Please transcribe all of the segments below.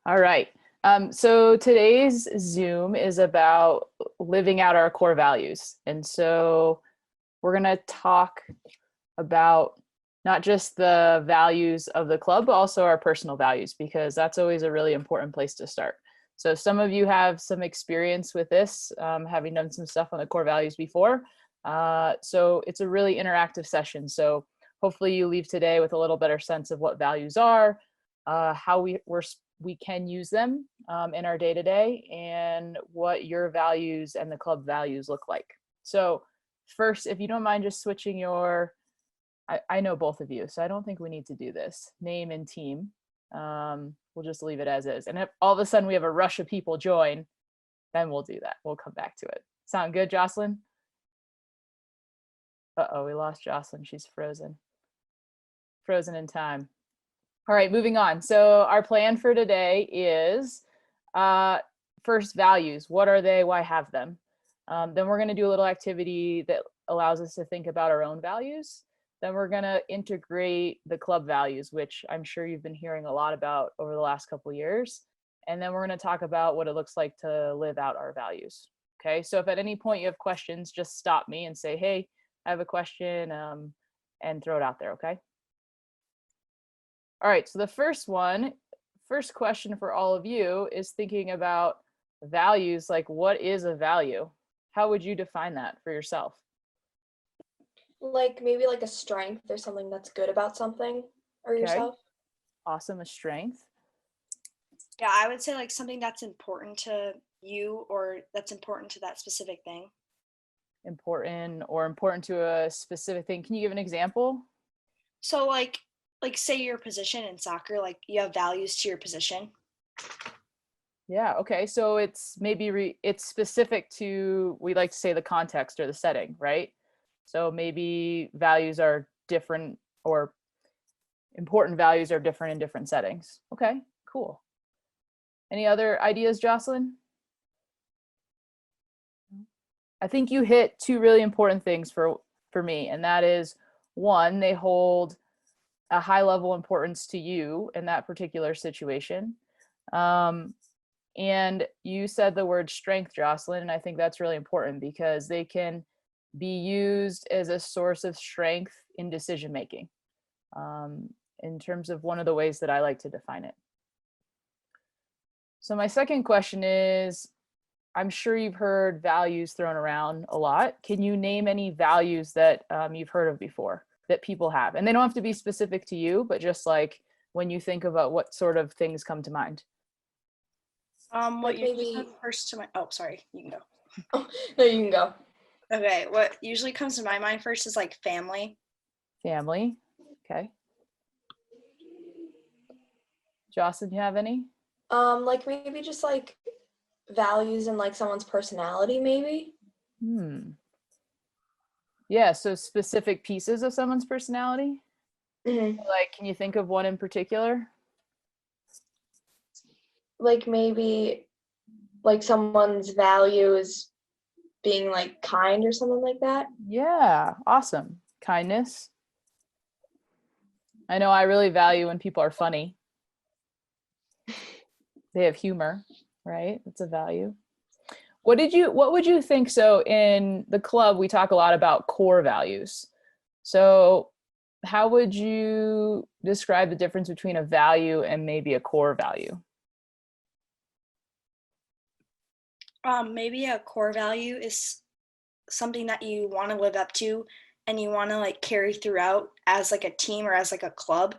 All right. So today's Zoom is about living out our core values. And so we're going to talk about not just the values of the club, but also our personal values, because that's always a really important place to start. So some of you have some experience with this, having done some stuff on the core values before. So it's a really interactive session. So hopefully you leave today with a little better sense of what values are, how we can use them in our day-to-day, and what your values and the club values look like. So first, if you don't mind just switching your, I know both of you, so I don't think we need to do this, name and team. We'll just leave it as is. And if all of a sudden we have a rush of people join, then we'll do that. We'll come back to it. Sound good, Jocelyn? Uh-oh, we lost Jocelyn. She's frozen. Frozen in time. All right, moving on. So our plan for today is first, values. What are they? Why have them? Then we're going to do a little activity that allows us to think about our own values. Then we're going to integrate the club values, which I'm sure you've been hearing a lot about over the last couple of years. And then we're going to talk about what it looks like to live out our values. Okay, so if at any point you have questions, just stop me and say, hey, I have a question, and throw it out there, okay? All right, so the first question for all of you is thinking about values. Like, what is a value? How would you define that for yourself? Like maybe like a strength or something that's good about something or yourself. Awesome, a strength. Yeah, I would say like something that's important to you or that's important to that specific thing. Important to a specific thing. Can you give an example? So like say your position in soccer, like you have values to your position. Yeah, okay. So it's maybe it's specific to, we like to say, the context or the setting, right? So maybe values are different, or important values are different in different settings. Okay, cool. Any other ideas, Jocelyn? I think you hit two really important things for me, and that is, one, they hold a high level importance to you in that particular situation. And you said the word strength, Jocelyn, and I think that's really important because they can be used as a source of strength in decision making, in terms of one of the ways that I like to define it. So my second question is, I'm sure you've heard values thrown around a lot. Can you name any values that you've heard of before that people have? And they don't have to be specific to you, but just like when you think about what sort of things come to mind. What like usually maybe comes first to my, oh, sorry, you can go. Oh, no, you can go. Okay, what usually comes to my mind first is like family. Family, okay. Jocelyn, you have any? Like maybe just like values and like someone's personality, maybe. Yeah, so specific pieces of someone's personality? Mm-hmm. Like, can you think of one in particular? Like maybe like someone's values being like kind or something like that. Yeah, awesome. Kindness. I know I really value when people are funny. They have humor, right? That's a value. What would you think? So in the club, we talk a lot about core values. So how would you describe the difference between a value and maybe a core value? Maybe a core value is something that you want to live up to and you want to like carry throughout as like a team or as like a club.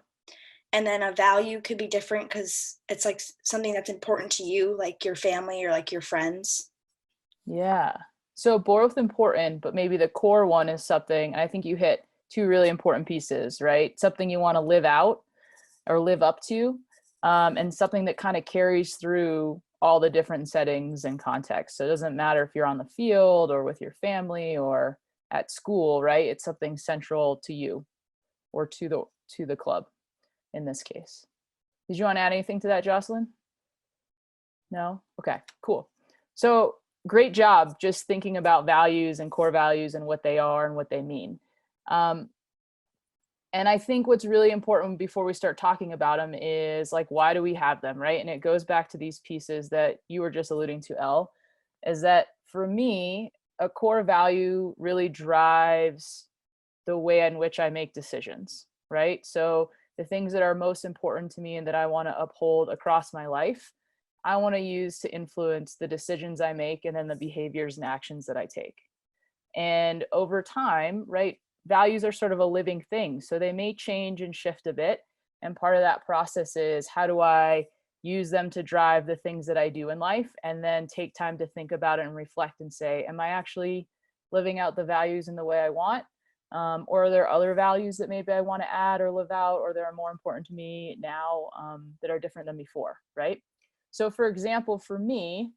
And then a value could be different because it's like something that's important to you, like your family or like your friends. Yeah. So both important, but maybe the core one is something, and I think you hit two really important pieces, right? Something you want to live out or live up to, and something that kind of carries through all the different settings and contexts. So it doesn't matter if you're on the field or with your family or at school, right? It's something central to you or to the club in this case. Did you want to add anything to that, Jocelyn? No? Okay, cool. So great job just thinking about values and core values and what they are and what they mean. And And I think what's really important before we start talking about them is like, why do we have them, right? And it goes back to these pieces that you were just alluding to, Elle, is that for me, a core value really drives the way in which I make decisions, right? So the things that are most important to me and that I want to uphold across my life, I want to use to influence the decisions I make and then the behaviors and actions that I take. And over time, right, values are sort of a living thing. So they may change and shift a bit. And part of that process is, how do I use them to drive the things that I do in life, and then take time to think about it and reflect and say, am I actually living out the values in the way I want? Or are there other values that maybe I want to add or live out, or that are more important to me now, that are different than before, right? So for example, for me,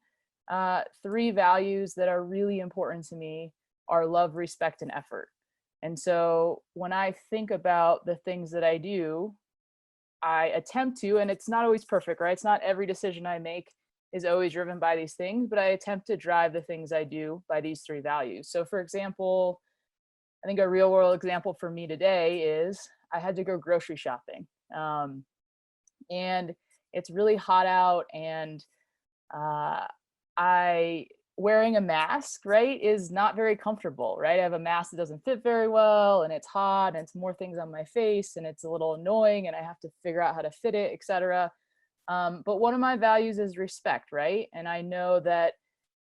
3 values that are really important to me are love, respect, and effort. And so when I think about the things that I do, I attempt to, and it's not always perfect, right? It's not every decision I make is always driven by these things, but I attempt to drive the things I do by these 3 values. So for example, I think a real world example for me today is I had to go grocery shopping. And it's really hot out, and I wearing a mask, right, is not very comfortable, right? I have a mask that doesn't fit very well, and it's hot, and it's more things on my face, and it's a little annoying, and I have to figure out how to fit it, etc. But one of my values is respect, right? And I know that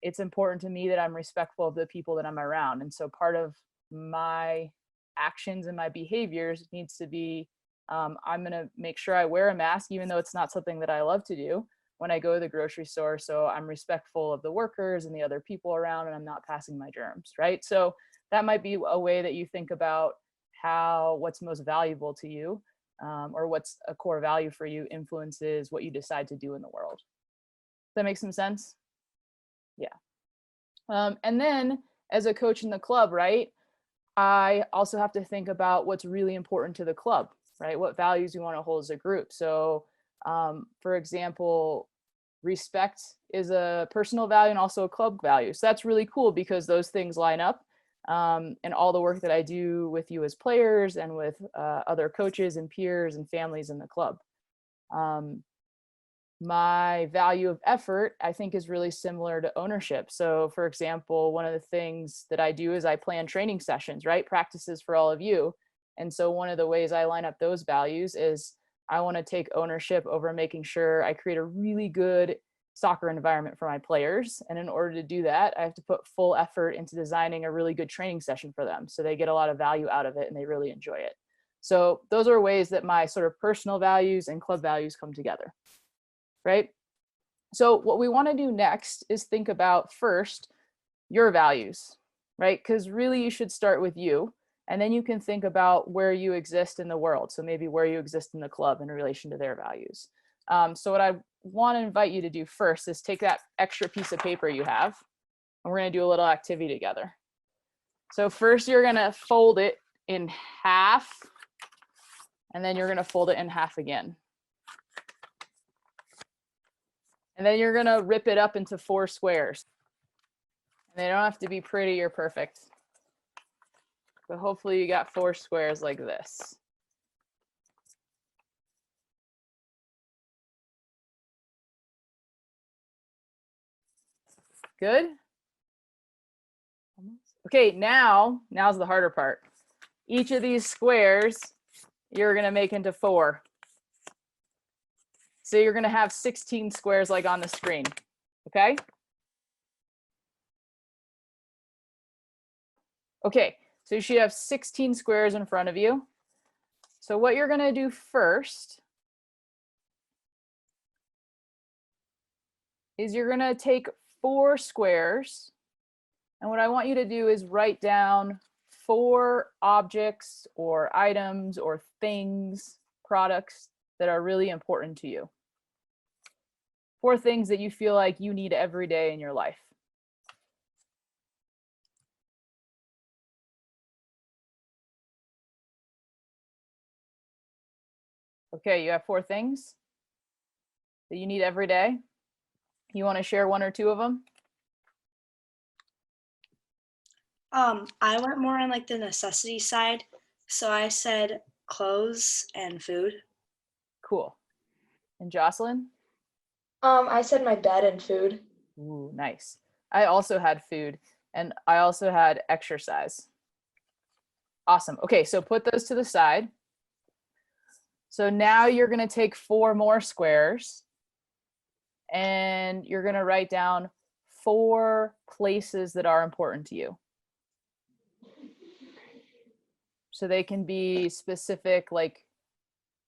it's important to me that I'm respectful of the people that I'm around. And so part of my actions and my behaviors needs to be, I'm going to make sure I wear a mask, even though it's not something that I love to do, when I go to the grocery store. So I'm respectful of the workers and the other people around, and I'm not passing my germs, right? So that might be a way that you think about how what's most valuable to you, or what's a core value for you, influences what you decide to do in the world. Does that make some sense? Yeah. And then as a coach in the club, right, I also have to think about what's really important to the club, right? What values you want to hold as a group. So for example, respect is a personal value and also a club value. So that's really cool because those things line up. And all the work that I do with you as players and with other coaches and peers and families in the club. My value of effort, I think, is really similar to ownership. So for example, one of the things that I do is I plan training sessions, right? Practices for all of you. And so one of the ways I line up those values is I want to take ownership over making sure I create a really good soccer environment for my players. And in order to do that, I have to put full effort into designing a really good training session for them, so they get a lot of value out of it and they really enjoy it. So those are ways that my sort of personal values and club values come together, right? So what we want to do next is think about first your values, right? Because really you should start with you, and then you can think about where you exist in the world. So maybe where you exist in the club in relation to their values. So what I want to invite you to do first is take that extra piece of paper you have, and we're going to do a little activity together. So first you're going to fold it in half, and then you're going to fold it in half again. And then you're going to rip it up into 4 squares. And they don't have to be pretty or perfect, but hopefully you got 4 squares like this. Good? Okay, now's the harder part. Each of these squares you're going to make into 4. So you're going to have 16 squares like on the screen, okay? Okay, so you should have 16 squares in front of you. So what you're going to do first is you're going to take 4 squares, and what I want you to do is write down 4 objects or items or things, products that are really important to you. 4 things that you feel like you need every day in your life. Okay, you have 4 things that you need every day. You want to share 1 or 2 of them? I went more on like the necessity side. So I said clothes and food. Cool. And Jocelyn? I said my bed and food. Ooh, nice. I also had food, and I also had exercise. Awesome. Okay, so put those to the side. So now you're going to take 4 more squares, and you're going to write down 4 places that are important to you. So they can be specific, like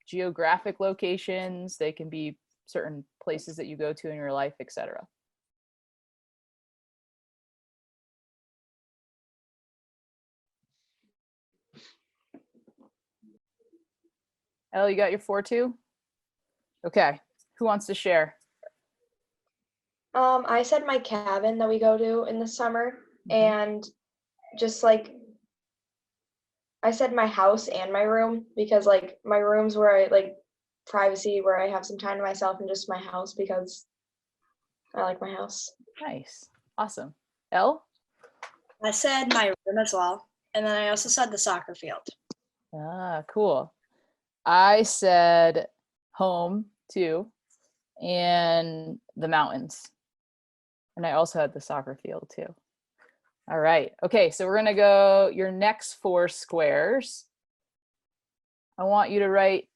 geographic locations, they can be certain places that you go to in your life, etc. Elle, you got your 4 too? Okay, who wants to share? I said my cabin that we go to in the summer, Mhm. and just like I said my house and my room, because like my room's where I like privacy, where I have some time to myself, and just my house because I like my house. Nice, awesome. Elle? I said my room as well. And then I also said the soccer field. Ah, cool. I said home too, and the mountains. And I also had the soccer field too. All right. Okay, so we're gonna go your next 4 squares. I want you to write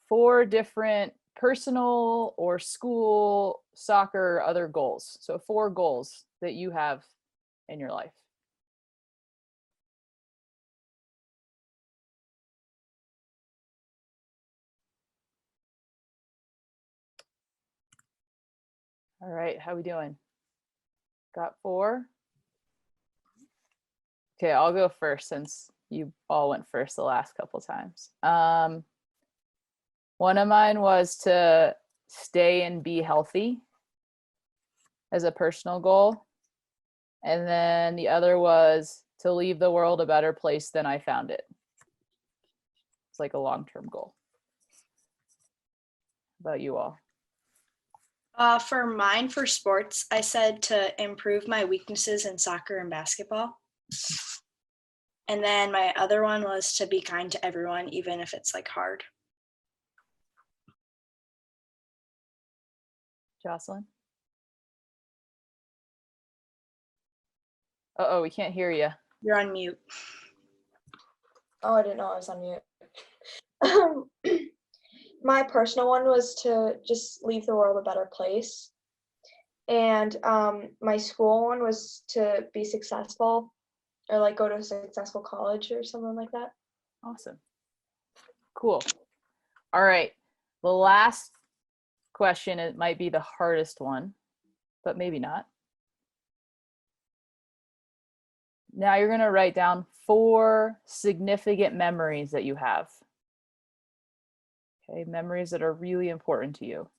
4 different personal or school, soccer, or other goals. So 4 goals that you have in your life. All right, how we doing? Got 4? Okay, I'll go first since you all went first the last couple times. One of mine was to stay and be healthy as a personal goal. And then the other was to leave the world a better place than I found it. It's like a long-term goal. How about you all? For mine, for sports, I said to improve my weaknesses in soccer and basketball. And then my other one was to be kind to everyone, even if it's like hard. Jocelyn? Uh-oh, we can't hear you. You're on mute. Oh, I didn't know I was on mute. My personal one was to just leave the world a better place. And my school one was to be successful, or like go to a successful college or something like that. Awesome. Cool. All right. The last question, it might be the hardest one, but maybe not. Now you're going to write down 4 significant memories that you have. Okay, memories that are really important to you.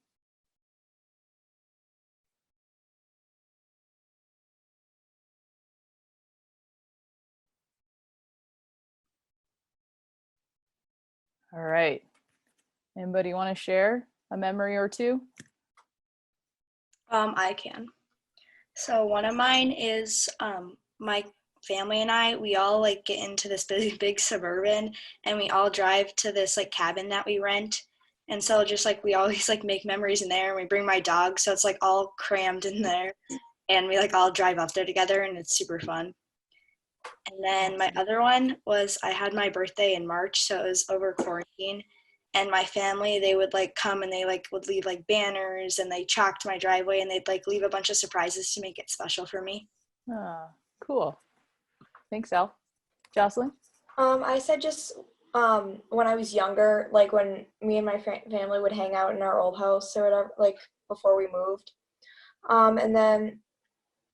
All right. Anybody want to share a memory or 2? I can. So one of mine is my family and I, we all like get into this big Suburban, and we all drive to this like cabin that we rent. And so just like we always like make memories in there, and we bring my dog, so it's like all crammed in there, and we like all drive up there together, and it's super fun. And then my other one was I had my birthday in March, so it was over quarantine. And my family, they would like come and they like would leave like banners, and they chalked my driveway, and they'd like leave a bunch of surprises to make it special for me. Ah, cool. Thanks, Elle. Jocelyn? I said just when I was younger, like when me and my family would hang out in our old house or whatever, like before we moved. And then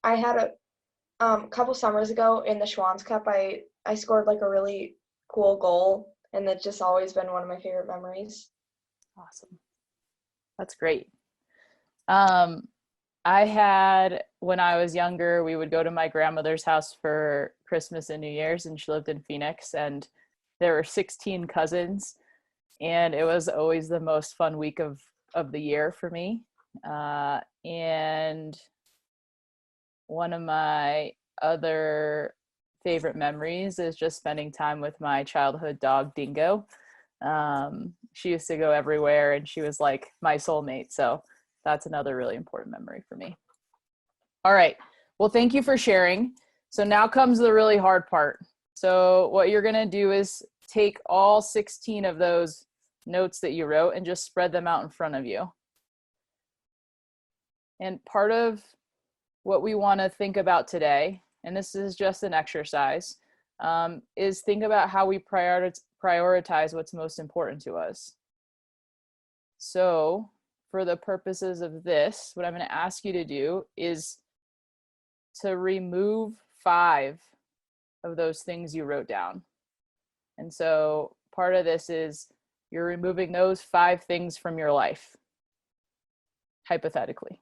I had a couple summers ago in the Schwann's Cup, I scored like a really cool goal, and that's just always been one of my favorite memories. Awesome. That's great. I had, when I was younger, we would go to my grandmother's house for Christmas and New Year's, and she lived in Phoenix, and there were 16 cousins, and it was always the most fun week of the year for me. And one of my other favorite memories is just spending time with my childhood dog, Dingo. She used to go everywhere and she was like my soulmate. So that's another really important memory for me. All right. Well, thank you for sharing. So now comes the really hard part. So what you're going to do is take all 16 of those notes that you wrote and just spread them out in front of you. And part of what we want to think about today, and this is just an exercise, is think about how we prioritize what's most important to us. So for the purposes of this, what I'm going to ask you to do is to remove 5 of those things you wrote down. And so part of this is you're removing those 5 things from your life, hypothetically.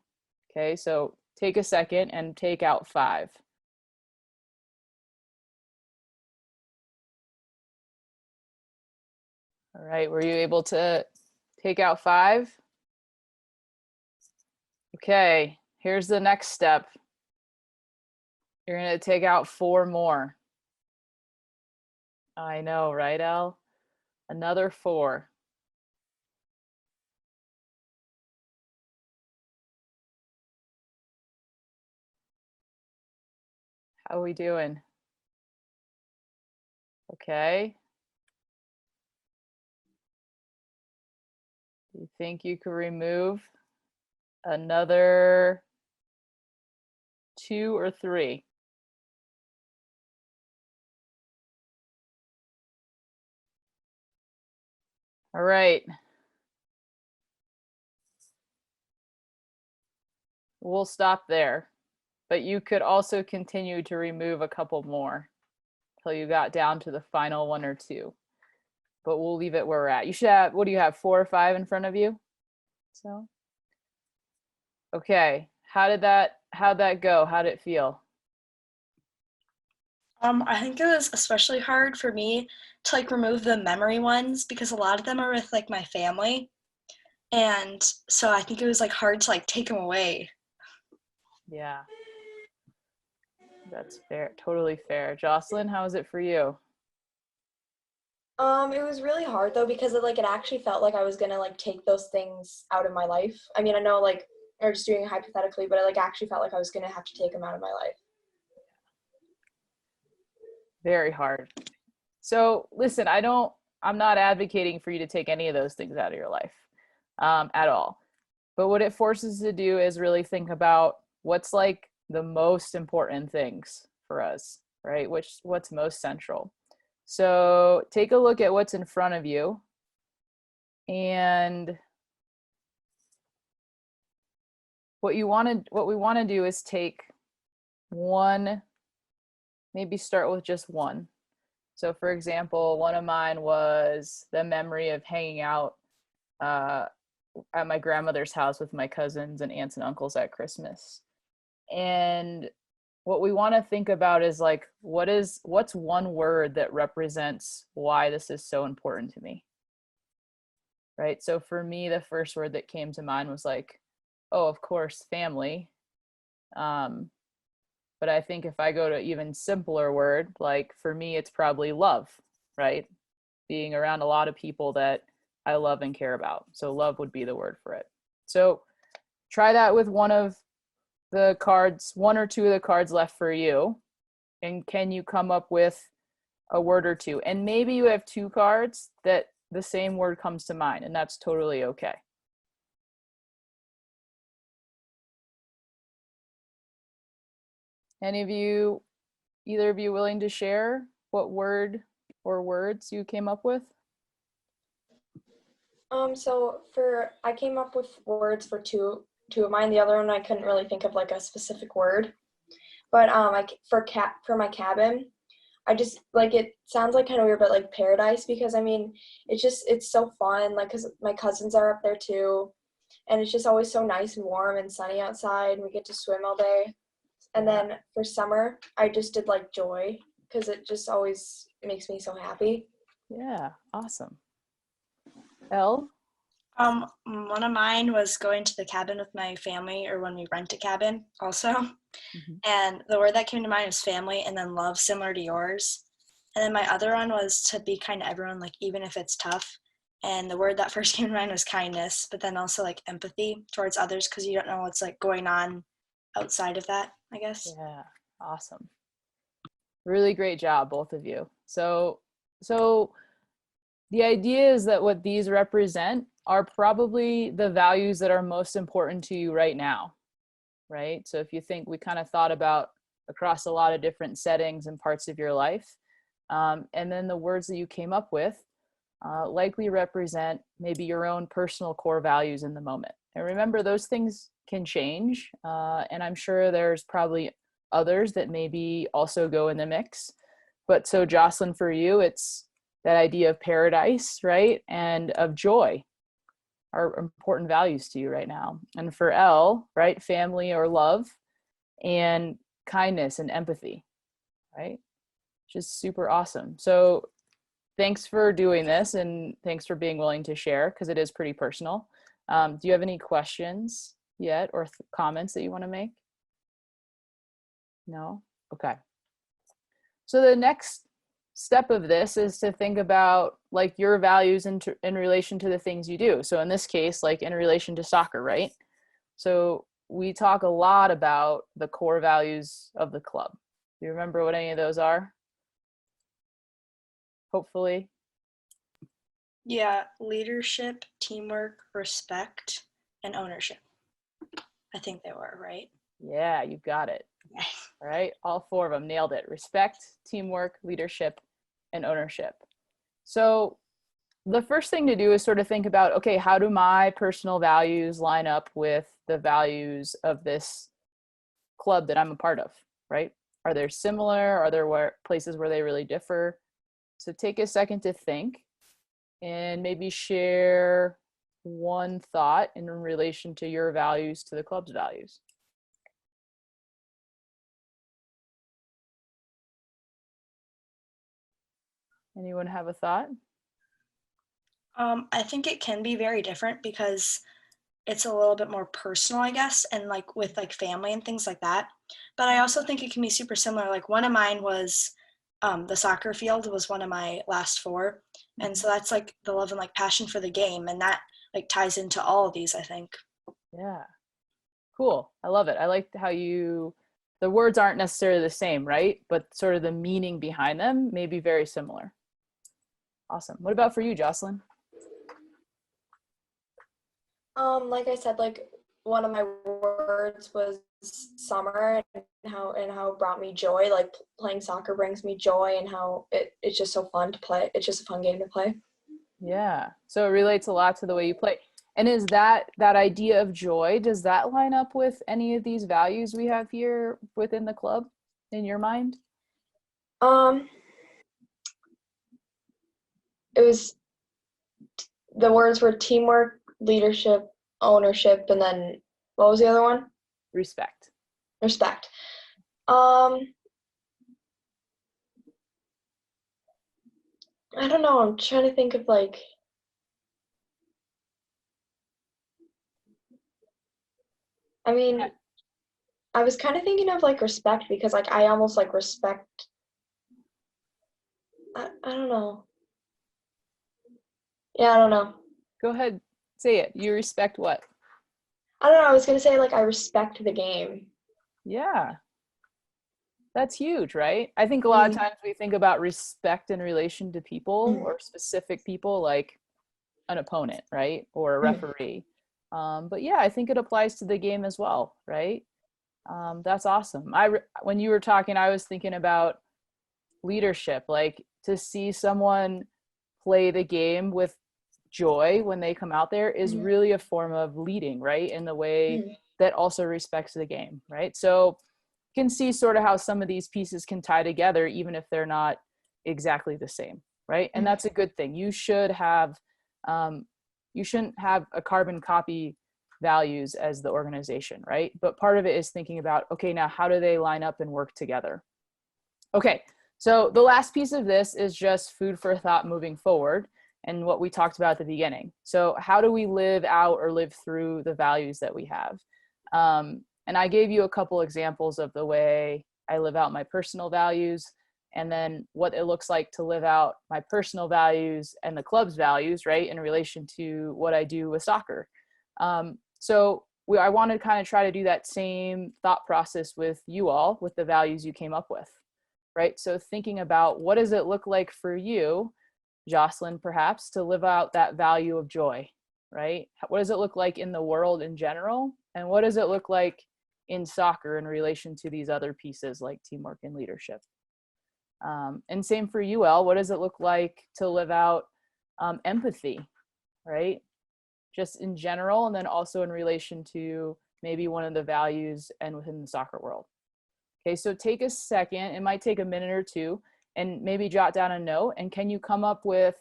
Okay, so take a second and take out 5. All right, were you able to take out 5? Okay, here's the next step. You're going to take out 4 more. I know, right, Elle? Another 4. How are we doing? Okay. Do you think you could remove another 2 or 3? All right. We'll stop there, but you could also continue to remove a couple more till you got down to the final 1 or 2. But we'll leave it where we're at. You should have, what do you have, 4 or 5 in front of you? So, okay. How'd that go? How'd it feel? I think it was especially hard for me to like remove the memory ones because a lot of them are with like my family. And so I think it was like hard to like take them away. Yeah. That's fair. Totally fair. Jocelyn, how was it for you? It was really hard though because it actually felt like I was gonna like take those things out of my life. I mean, I know like we're just doing it hypothetically, but it like actually felt like I was gonna have to take them out of my life. Very hard. So listen, I'm not advocating for you to take any of those things out of your life at all. But what it forces to do is really think about what's like the most important things for us, right? What's most central. So take a look at what's in front of you, and what we want to do is take one, maybe start with just one. So for example, one of mine was the memory of hanging out at my grandmother's house with my cousins and aunts and uncles at Christmas. And what we want to think about is like, what's one word that represents why this is so important to me? Right? So for me, the first word that came to mind was like, oh, of course, family. But I think if I go to even simpler word, like for me, it's probably love, right? Being around a lot of people that I love and care about. So love would be the word for it. So try that with one of the cards, 1 or 2 of the cards left for you. And can you come up with a word or 2? And maybe you have 2 cards that the same word comes to mind, and that's totally okay. Either of you willing to share what word or words you came up with? So I came up with words for two of mine. The other one I couldn't really think of like a specific word. But for my cabin, I just like it sounds like kind of weird, but like paradise because I mean it's so fun like because my cousins are up there too, and it's just always so nice and warm and sunny outside. We get to swim all day, and then for summer I just did like joy because it just always makes me so happy. Yeah, awesome. Elle? One of mine was going to the cabin with my family, or when we rent a cabin also. Mhm. And the word that came to mind was family, and then love, similar to yours. And then my other one was to be kind to everyone, like even if it's tough. And the word that first came to mind was kindness, but then also like empathy towards others, because you don't know what's like going on outside of that, I guess. Yeah, awesome. Really great job, both of you. So the idea is that what these represent are probably the values that are most important to you right now, right? So if you think, we kind of thought about across a lot of different settings and parts of your life, and then the words that you came up with likely represent maybe your own personal core values in the moment. And remember, those things can change, and I'm sure there's probably others that maybe also go in the mix. But so Jocelyn, for you, it's that idea of paradise, right? And of joy are important values to you right now. And for Elle, right, family or love, and kindness and empathy, right? Just super awesome. So thanks for doing this, and thanks for being willing to share, because it is pretty personal. Do you have any questions yet, or comments that you want to make? No? Okay. So the next step of this is to think about like your values in relation to the things you do. So in this case, like in relation to soccer, right? So we talk a lot about the core values of the club. Do you remember what any of those are? Hopefully. Yeah, leadership, teamwork, respect, and ownership. I think they were, right? Yeah, you got it. All right, all four of them, nailed it. Respect, teamwork, leadership, and ownership. So the first thing to do is sort of think about, okay, how do my personal values line up with the values of this club that I'm a part of, right? Are they similar? Are there places where they really differ? So take a second to think and maybe share one thought in relation to your values to the club's values. Anyone have a thought? I think it can be very different because it's a little bit more personal, I guess, and like with like family and things like that. But I also think it can be super similar. Like one of mine was the soccer field was one of my last four. And so that's like the love and like passion for the game. And that like ties into all of these, I think. Yeah, cool. I love it. I like how the words aren't necessarily the same, right? But sort of the meaning behind them may be very similar. Awesome. What about for you, Jocelyn? Like I said, like one of my words was summer, and how it brought me joy. Like playing soccer brings me joy, and how it's just so fun to play. It's just a fun game to play. Yeah. So it relates a lot to the way you play. And is that idea of joy, does that line up with any of these values we have here within the club in your mind? Um, it was the words were teamwork, leadership, ownership, and then what was the other one? Respect. Respect. Um, I don't know. I'm trying to think of like. I mean, I was kind of thinking of like respect because like I almost like respect. I don't know. Yeah, I don't know. Go ahead, say it. You respect what? I don't know. I was gonna say like I respect the game. Yeah. That's huge, right? I think a lot of Mm. times we think about respect in relation to people or specific people, like an opponent, right? Or a referee. But yeah, I think it applies to the game as well, right? That's awesome. When you were talking, I was thinking about leadership, like to see someone play the game with joy when they come out there is Mhm. really a form of leading, right? In the way Mhm. that also respects the game, right? So you can see sort of how some of these pieces can tie together, even if they're not exactly the same, right? And that's a good thing. You shouldn't have a carbon copy values as the organization, right? But part of it is thinking about, okay, now how do they line up and work together? Okay, so the last piece of this is just food for thought moving forward. and what we talked about at the beginning. So how do we live out or live through the values that we have? And I gave you a couple examples of the way I live out my personal values, and then what it looks like to live out my personal values and the club's values, right, in relation to what I do with soccer. I want to kind of try to do that same thought process with you all, with the values you came up with, right? So thinking about, what does it look like for you, Jocelyn, perhaps, to live out that value of joy, right? What does it look like in the world in general? And what does it look like in soccer in relation to these other pieces like teamwork and leadership? And same for you, Elle. What does it look like to live out empathy, right? Just in general, and then also in relation to maybe one of the values and within the soccer world. Okay, so take a second, it might take a minute or two, and maybe jot down a note, and can you come up with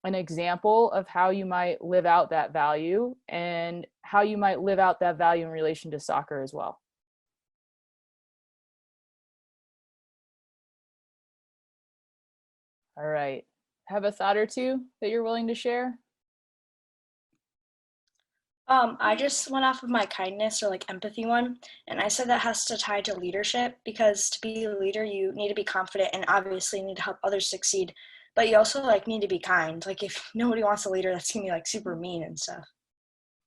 an example of how you might live out that value and how you might live out that value in relation to soccer as well? All right, have a thought or two that you're willing to share? I just went off of my kindness or like empathy one, and I said that has to tie to leadership, because to be a leader, you need to be confident and obviously need to help others succeed, but you also like need to be kind. Like if nobody wants a leader that's gonna be like super mean and stuff.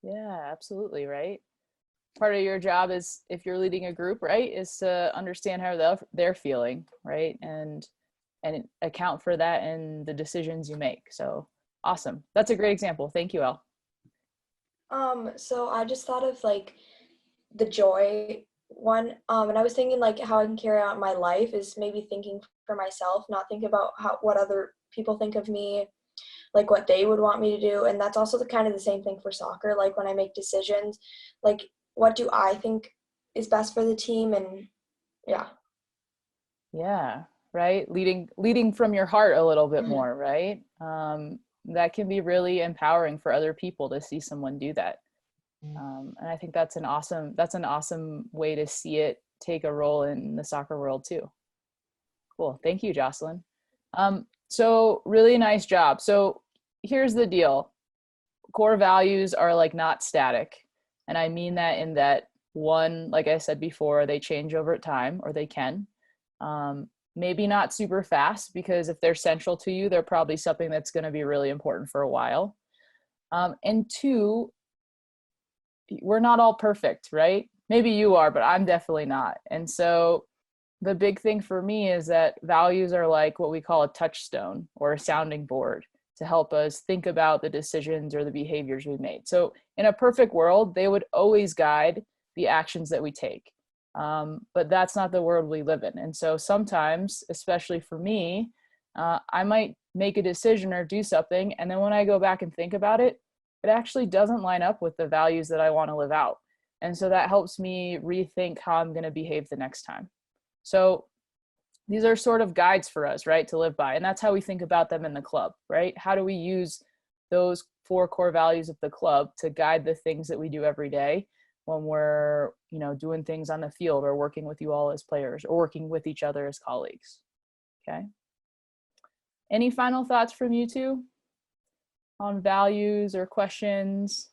Yeah, absolutely, right? Part of your job is, if you're leading a group, right, is to understand how they're feeling, right? And account for that in the decisions you make. So awesome. That's a great example. Thank you, Elle. So I just thought of like the joy one, and I was thinking like how I can carry out my life is maybe thinking for myself, not think about what other people think of me, like what they would want me to do. And that's also the kind of the same thing for soccer. Like when I make decisions, like what do I think is best for the team? And yeah. Yeah, right. Leading from your heart a little bit Mhm. more, right? That can be really empowering for other people to see someone do that. And I think that's an awesome way to see it take a role in the soccer world too. Cool. Thank you, Jocelyn. So really nice job. So here's the deal. Core values are like not static. And I mean that in that, one, like I said before, they change over time, or they can. Maybe not super fast, because if they're central to you, they're probably something that's going to be really important for a while. And two, we're not all perfect, right? Maybe you are, but I'm definitely not. And so the big thing for me is that values are like what we call a touchstone or a sounding board to help us think about the decisions or the behaviors we made. So in a perfect world, they would always guide the actions that we take. But that's not the world we live in. And so sometimes, especially for me, I might make a decision or do something, and then when I go back and think about it, it actually doesn't line up with the values that I want to live out. And so that helps me rethink how I'm going to behave the next time. So these are sort of guides for us, right, to live by. And that's how we think about them in the club, right? How do we use those 4 core values of the club to guide the things that we do every day when we're, doing things on the field, or working with you all as players, or working with each other as colleagues? Okay. Any final thoughts from you two on values or questions?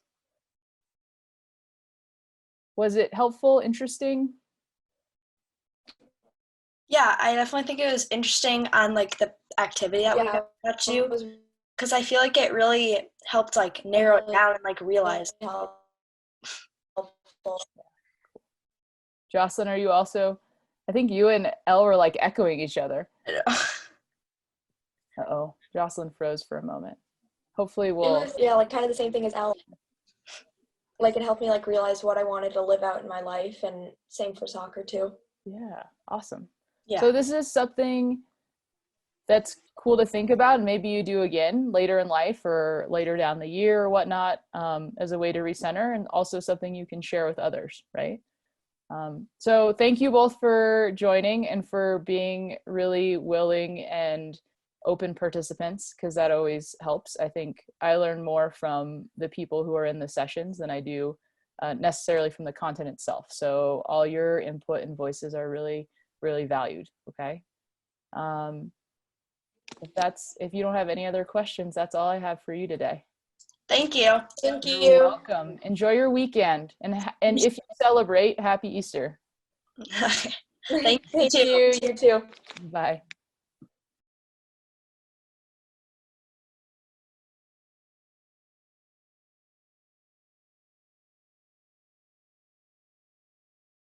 Was it helpful, interesting? Yeah, I definitely think it was interesting on like the activity that we Yeah, got to it do, was because I feel like it really helped like narrow it down and like realize. really helpful. Jocelyn, are you also, I think you and Elle were like echoing each other. Uh-oh, Jocelyn froze for a moment. Hopefully It we'll, was, yeah, like kind of the same thing as Al. Like it helped me like realize what I wanted to live out in my life, and same for soccer too. yeah, awesome. Yeah. So this is something that's cool to think about, and maybe you do again later in life or later down the year or whatnot, as a way to recenter, and also something you can share with others, right? So thank you both for joining and for being really willing and open participants, because that always helps. I think I learn more from the people who are in the sessions than I do necessarily from the content itself. So all your input and voices are really, really valued. Okay. if you don't have any other questions, that's all I have for you today. Thank you. Thank You're you. welcome. Enjoy your weekend, and if you celebrate, happy Easter. Thank you. Thank you. You too. Bye.